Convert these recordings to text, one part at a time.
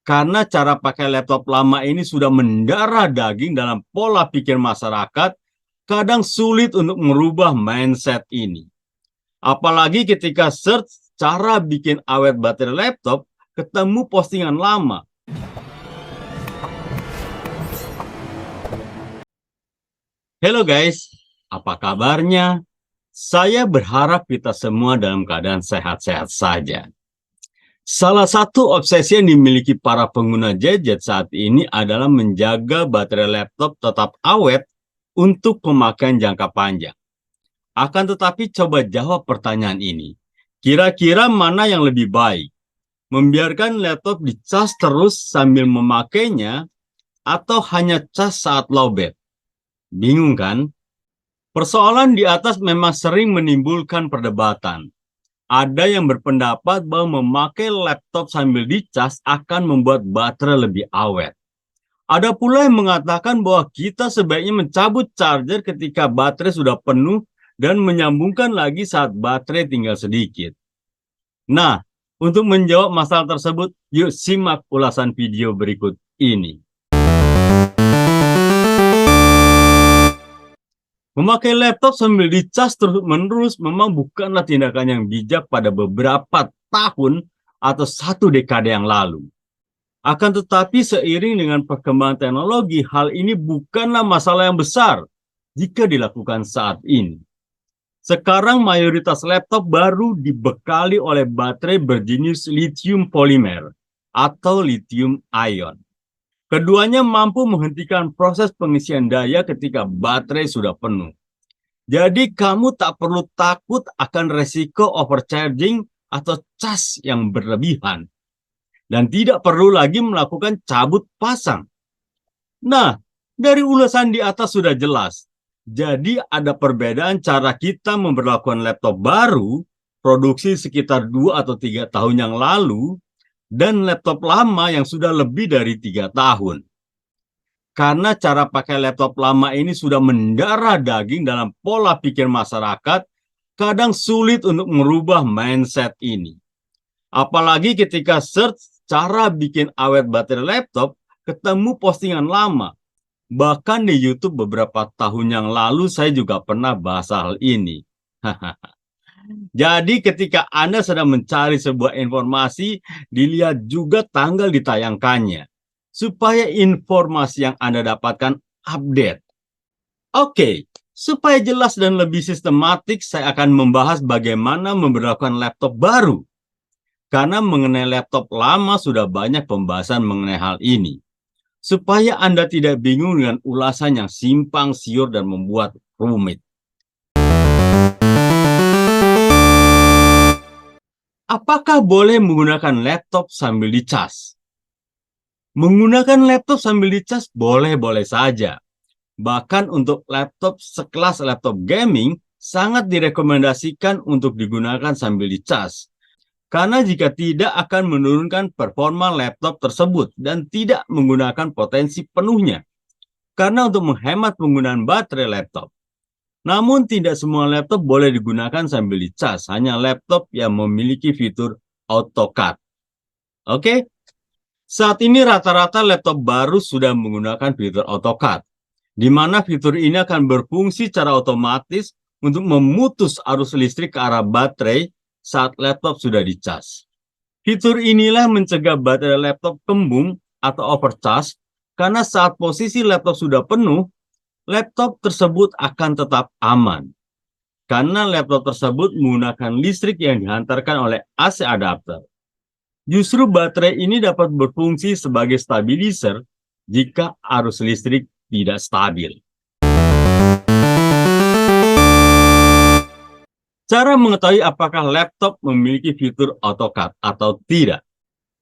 Karena cara pakai laptop lama ini sudah mendarah daging dalam pola pikir masyarakat, kadang sulit untuk merubah mindset ini. Apalagi ketika search cara bikin awet baterai laptop, ketemu postingan lama. Halo guys, apa kabarnya? Saya berharap kita semua dalam keadaan sehat-sehat saja. Salah satu obsesi yang dimiliki para pengguna gadget saat ini adalah menjaga baterai laptop tetap awet untuk pemakaian jangka panjang. Akan tetapi coba jawab pertanyaan ini. Kira-kira mana yang lebih baik? Membiarkan laptop dicas terus sambil memakainya atau hanya cas saat lowbat? Bingung kan? Persoalan di atas memang sering menimbulkan perdebatan. Ada yang berpendapat bahwa memakai laptop sambil dicas akan membuat baterai lebih awet. Ada pula yang mengatakan bahwa kita sebaiknya mencabut charger ketika baterai sudah penuh dan menyambungkan lagi saat baterai tinggal sedikit. Nah, untuk menjawab masalah tersebut, yuk simak ulasan video berikut ini. Memakai laptop sambil dicas terus-menerus memang bukanlah tindakan yang bijak pada beberapa tahun atau satu dekade yang lalu. Akan tetapi seiring dengan perkembangan teknologi, hal ini bukanlah masalah yang besar jika dilakukan saat ini. Sekarang mayoritas laptop baru dibekali oleh baterai berjenis lithium polimer atau lithium ion. Keduanya mampu menghentikan proses pengisian daya ketika baterai sudah penuh. Jadi kamu tak perlu takut akan resiko overcharging atau cas yang berlebihan. Dan tidak perlu lagi melakukan cabut pasang. Nah, dari ulasan di atas sudah jelas. Jadi ada perbedaan cara kita memperlakukan laptop baru, produksi sekitar 2 atau 3 tahun yang lalu, dan laptop lama yang sudah lebih dari 3 tahun. Karena cara pakai laptop lama ini sudah mendarah daging dalam pola pikir masyarakat, kadang sulit untuk merubah mindset ini. Apalagi ketika search cara bikin awet baterai laptop, ketemu postingan lama. Bahkan di YouTube beberapa tahun yang lalu saya juga pernah bahas hal ini. Jadi ketika Anda sedang mencari sebuah informasi, dilihat juga tanggal ditayangkannya. Supaya informasi yang Anda dapatkan update. Oke, supaya jelas dan lebih sistematik, saya akan membahas bagaimana memperlakukan laptop baru. Karena mengenai laptop lama sudah banyak pembahasan mengenai hal ini. Supaya Anda tidak bingung dengan ulasan yang simpang siur dan membuat rumit. Apakah boleh menggunakan laptop sambil dicas? Menggunakan laptop sambil dicas boleh-boleh saja. Bahkan untuk laptop sekelas laptop gaming sangat direkomendasikan untuk digunakan sambil dicas. Karena jika tidak akan menurunkan performa laptop tersebut dan tidak menggunakan potensi penuhnya. Karena untuk menghemat penggunaan baterai laptop. Namun tidak semua laptop boleh digunakan sambil dicas, hanya laptop yang memiliki fitur AutoCAD. Oke? Saat ini rata-rata laptop baru sudah menggunakan fitur AutoCAD, di mana fitur ini akan berfungsi secara otomatis untuk memutus arus listrik ke arah baterai saat laptop sudah dicas. Fitur inilah mencegah baterai laptop kembung atau overcharge karena saat posisi laptop sudah penuh, laptop tersebut akan tetap aman. Karena laptop tersebut menggunakan listrik yang dihantarkan oleh AC adapter. Justru baterai ini dapat berfungsi sebagai stabilizer jika arus listrik tidak stabil. Cara mengetahui apakah laptop memiliki fitur AutoCAD atau tidak.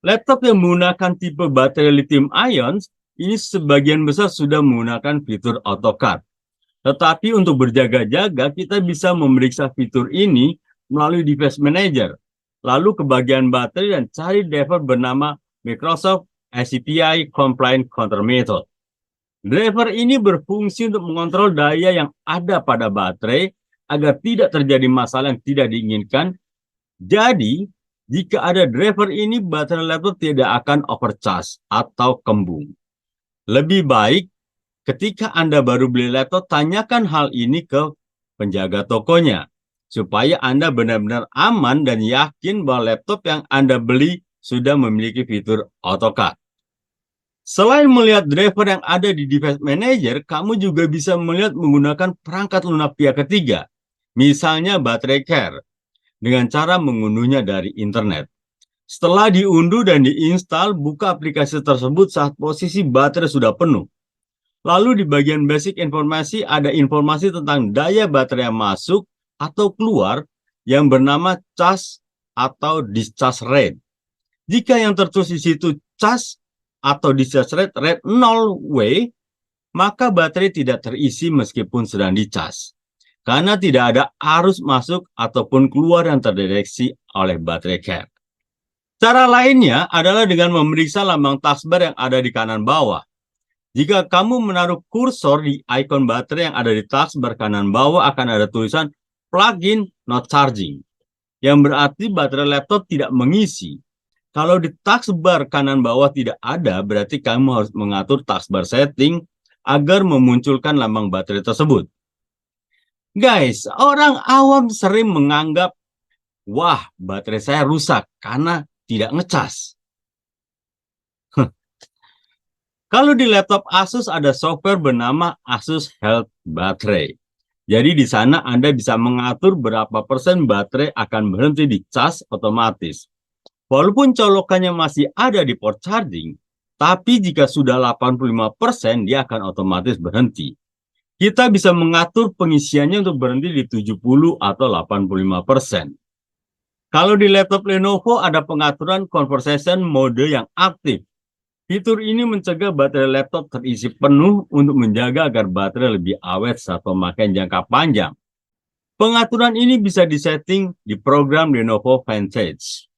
Laptop yang menggunakan tipe baterai lithium ion ini sebagian besar sudah menggunakan fitur AutoCAD. Tetapi untuk berjaga-jaga kita bisa memeriksa fitur ini melalui device manager. Lalu ke bagian baterai dan cari driver bernama Microsoft SCPI Compliant Countermeasure. Driver ini berfungsi untuk mengontrol daya yang ada pada baterai agar tidak terjadi masalah yang tidak diinginkan. Jadi, Jika ada driver ini, baterai laptop tidak akan overcharge atau kembung. Lebih baik ketika Anda baru beli laptop, tanyakan hal ini ke penjaga tokonya, supaya Anda benar-benar aman dan yakin bahwa laptop yang Anda beli sudah memiliki fitur AutoCAD. Selain melihat driver yang ada di device manager, kamu juga bisa melihat menggunakan perangkat lunak pihak ketiga, misalnya baterai care, dengan cara mengunduhnya dari internet. Setelah diunduh dan diinstal, buka aplikasi tersebut saat posisi baterai sudah penuh. Lalu di bagian basic informasi ada informasi tentang daya baterai yang masuk atau keluar yang bernama charge atau discharge rate. Jika yang tertulis di situ charge atau discharge rate 0W, maka baterai tidak terisi meskipun sedang dicas, karena tidak ada arus masuk ataupun keluar yang terdeteksi oleh baterai care. Cara lainnya adalah dengan memeriksa lambang taskbar yang ada di kanan bawah. Jika kamu menaruh kursor di ikon baterai yang ada di taskbar kanan bawah, akan ada tulisan plug-in not charging, yang berarti baterai laptop tidak mengisi. Kalau di taskbar kanan bawah tidak ada, berarti kamu harus mengatur taskbar setting agar memunculkan lambang baterai tersebut. Guys, orang awam sering menganggap, wah, baterai saya rusak karena tidak ngecas. Kalau di laptop Asus ada software bernama Asus Health Battery. Jadi di sana Anda bisa mengatur berapa persen baterai akan berhenti dicas otomatis. Walaupun colokannya masih ada di port charging, tapi jika sudah 85%, dia akan otomatis berhenti. Kita bisa mengatur pengisiannya untuk berhenti di 70 atau 85%. Kalau di laptop Lenovo ada pengaturan conversation mode yang aktif. Fitur ini mencegah baterai laptop terisi penuh untuk menjaga agar baterai lebih awet saat pemakaian jangka panjang. Pengaturan ini bisa disetting di program Lenovo Vantage.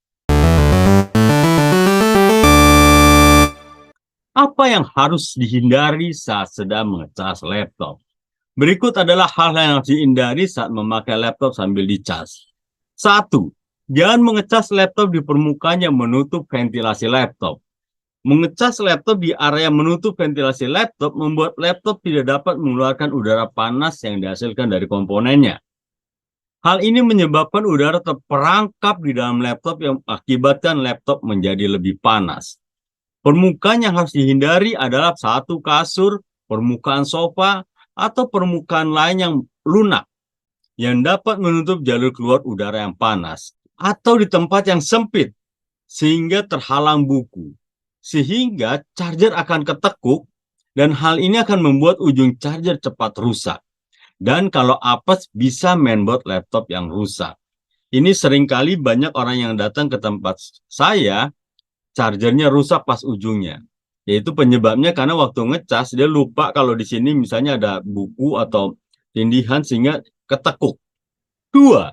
Apa yang harus dihindari saat sedang mengecas laptop? Berikut adalah hal yang harus dihindari saat memakai laptop sambil dicas. 1. Jangan mengecas laptop di permukaan yang menutup ventilasi laptop. Mengecas laptop di area menutup ventilasi laptop membuat laptop tidak dapat mengeluarkan udara panas yang dihasilkan dari komponennya. Hal ini menyebabkan udara terperangkap di dalam laptop yang mengakibatkan laptop menjadi lebih panas. Permukaan yang harus dihindari adalah satu kasur, permukaan sofa, atau permukaan lain yang lunak yang dapat menutup jalur keluar udara yang panas, atau di tempat yang sempit sehingga terhalang buku, sehingga charger akan ketekuk dan hal ini akan membuat ujung charger cepat rusak. Dan kalau apes bisa mainboard laptop yang rusak. Ini seringkali banyak orang yang datang ke tempat saya, chargernya rusak pas ujungnya. Yaitu penyebabnya karena waktu ngecas dia lupa kalau di sini misalnya ada buku atau tindihan sehingga ketekuk. 2.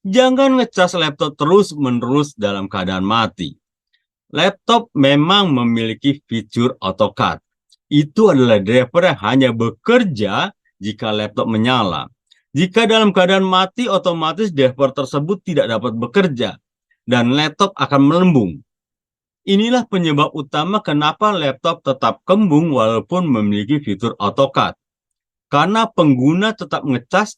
Jangan ngecas laptop terus-menerus dalam keadaan mati. Laptop memang memiliki fitur AutoCAD. Itu adalah driver yang hanya bekerja jika laptop menyala. Jika dalam keadaan mati, otomatis driver tersebut tidak dapat bekerja dan laptop akan melembung. Inilah penyebab utama kenapa laptop tetap kembung walaupun memiliki fitur AutoCAD. Karena pengguna tetap ngecas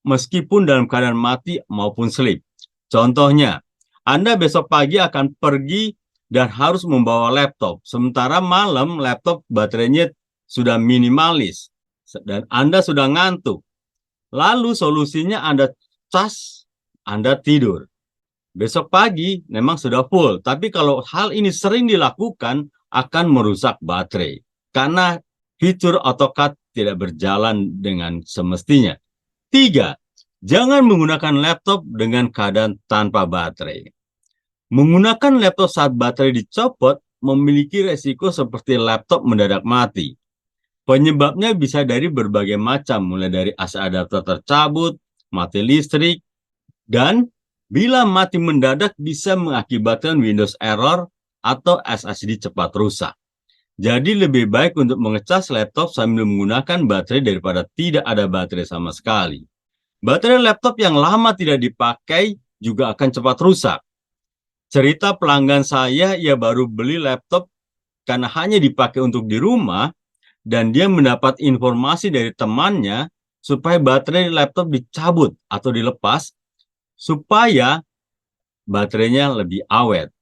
meskipun dalam keadaan mati maupun sleep. Contohnya, Anda besok pagi akan pergi dan harus membawa laptop. Sementara malam laptop baterainya sudah minimalis dan Anda sudah ngantuk. Lalu solusinya Anda cas, Anda tidur. Besok pagi memang sudah full, tapi kalau hal ini sering dilakukan akan merusak baterai karena fitur AutoCAD tidak berjalan dengan semestinya. 3. Jangan menggunakan laptop dengan keadaan tanpa baterai. Menggunakan laptop saat baterai dicopot memiliki resiko seperti laptop mendadak mati. Penyebabnya bisa dari berbagai macam, mulai dari AC adapter tercabut, mati listrik, dan bila mati mendadak bisa mengakibatkan Windows error atau SSD cepat rusak. Jadi lebih baik untuk mengecas laptop sambil menggunakan baterai daripada tidak ada baterai sama sekali. Baterai laptop yang lama tidak dipakai juga akan cepat rusak. Cerita pelanggan saya, ia baru beli laptop karena hanya dipakai untuk di rumah, dan dia mendapat informasi dari temannya supaya baterai laptop dicabut atau dilepas supaya baterainya lebih awet.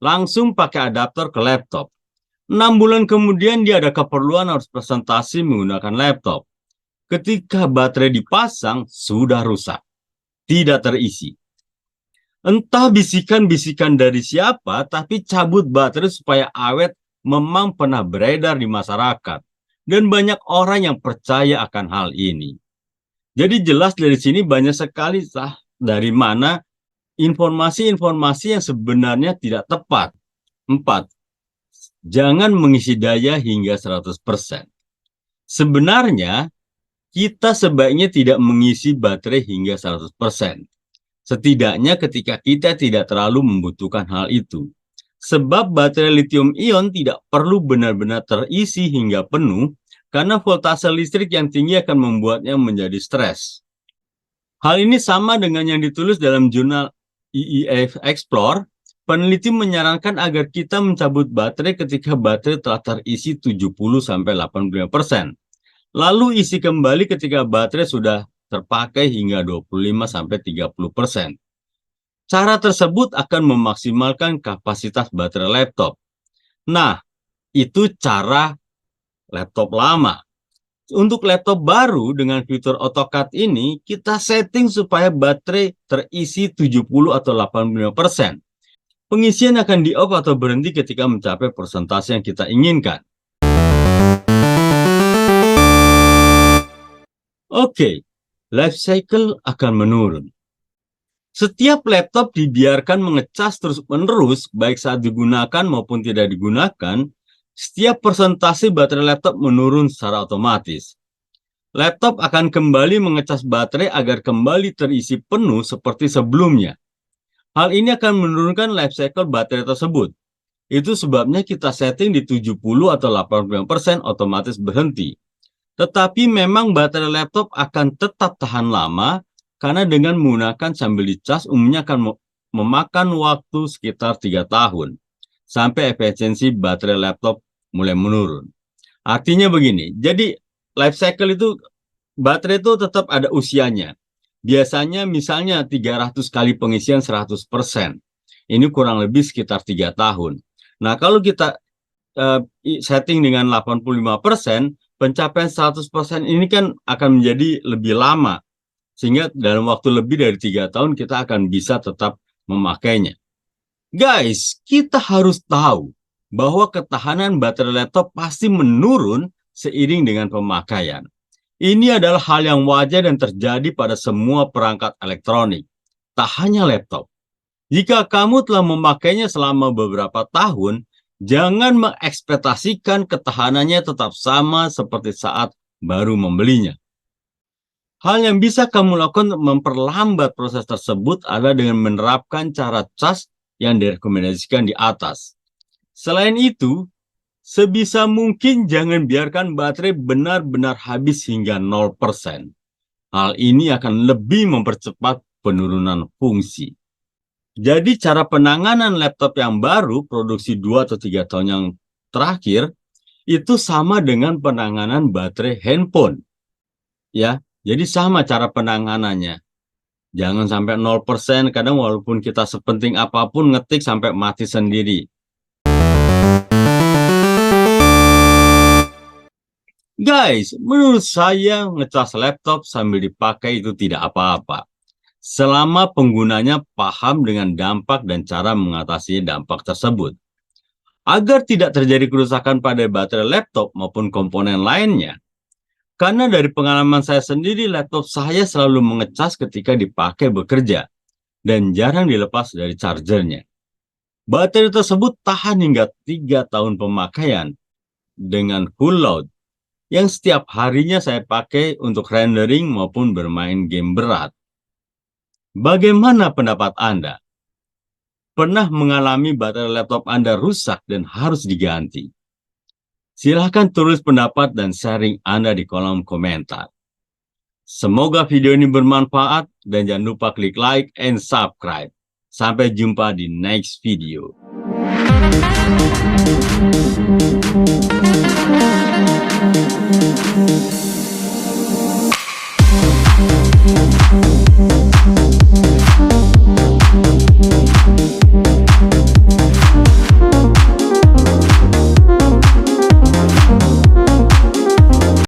Langsung pakai adaptor ke laptop. 6 bulan kemudian dia ada keperluan harus presentasi menggunakan laptop. Ketika baterai dipasang, sudah rusak, tidak terisi. Entah bisikan-bisikan dari siapa, tapi cabut baterai supaya awet memang pernah beredar di masyarakat. Dan banyak orang yang percaya akan hal ini. Jadi jelas dari sini banyak sekali dari mana informasi-informasi yang sebenarnya tidak tepat. 4. Jangan mengisi daya hingga 100%. Sebenarnya, kita sebaiknya tidak mengisi baterai hingga 100%. Setidaknya ketika kita tidak terlalu membutuhkan hal itu. Sebab baterai lithium ion tidak perlu benar-benar terisi hingga penuh, karena voltase listrik yang tinggi akan membuatnya menjadi stres. Hal ini sama dengan yang ditulis dalam jurnal EEA Explore. Peneliti menyarankan agar kita mencabut baterai ketika baterai telah terisi 70-85%. Lalu isi kembali ketika baterai sudah terpakai hingga 25-30%. Cara tersebut akan memaksimalkan kapasitas baterai laptop. Nah, itu cara laptop lama. Untuk laptop baru dengan fitur AutoCAD ini, kita setting supaya baterai terisi 70 atau 85%. Pengisian akan di-off atau berhenti ketika mencapai persentase yang kita inginkan. Oke, life cycle akan menurun. Setiap laptop dibiarkan mengecas terus-menerus, baik saat digunakan maupun tidak digunakan, setiap persentase baterai laptop menurun secara otomatis. Laptop akan kembali mengecas baterai agar kembali terisi penuh seperti sebelumnya. Hal ini akan menurunkan life cycle baterai tersebut. Itu sebabnya kita setting di 70 atau 85% otomatis berhenti. Tetapi memang baterai laptop akan tetap tahan lama karena dengan menggunakan sambil dicas umumnya akan memakan waktu sekitar 3 tahun sampai efisiensi baterai laptop mulai menurun. Artinya begini, jadi life cycle itu baterai itu tetap ada usianya. Biasanya misalnya 300 kali pengisian 100%. Ini kurang lebih sekitar 3 tahun. Nah, kalau kita setting dengan 85%, pencapaian 100% ini kan akan menjadi lebih lama. Sehingga dalam waktu lebih dari 3 tahun kita akan bisa tetap memakainya. Guys, kita harus tahu bahwa ketahanan baterai laptop pasti menurun seiring dengan pemakaian. Ini adalah hal yang wajar dan terjadi pada semua perangkat elektronik, tak hanya laptop. Jika kamu telah memakainya selama beberapa tahun, jangan mengekspektasikan ketahanannya tetap sama seperti saat baru membelinya. Hal yang bisa kamu lakukan untuk memperlambat proses tersebut adalah dengan menerapkan cara cas yang direkomendasikan di atas. Selain itu, sebisa mungkin jangan biarkan baterai benar-benar habis hingga 0%. Hal ini akan lebih mempercepat penurunan fungsi. Jadi cara penanganan laptop yang baru produksi 2 atau 3 tahun yang terakhir itu sama dengan penanganan baterai handphone. Ya, jadi sama cara penanganannya. Jangan sampai 0%, kadang walaupun kita sepenting apapun ngetik sampai mati sendiri. Guys, menurut saya ngecas laptop sambil dipakai itu tidak apa-apa. Selama penggunanya paham dengan dampak dan cara mengatasi dampak tersebut. Agar tidak terjadi kerusakan pada baterai laptop maupun komponen lainnya. Karena dari pengalaman saya sendiri, laptop saya selalu mengecas ketika dipakai bekerja. Dan jarang dilepas dari chargernya. Baterai tersebut tahan hingga 3 tahun pemakaian dengan full load. Yang setiap harinya saya pakai untuk rendering maupun bermain game berat. Bagaimana pendapat Anda? Pernah mengalami baterai laptop Anda rusak dan harus diganti? Silahkan tulis pendapat dan sharing Anda di kolom komentar. Semoga video ini bermanfaat dan jangan lupa klik like and subscribe. Sampai jumpa di next video.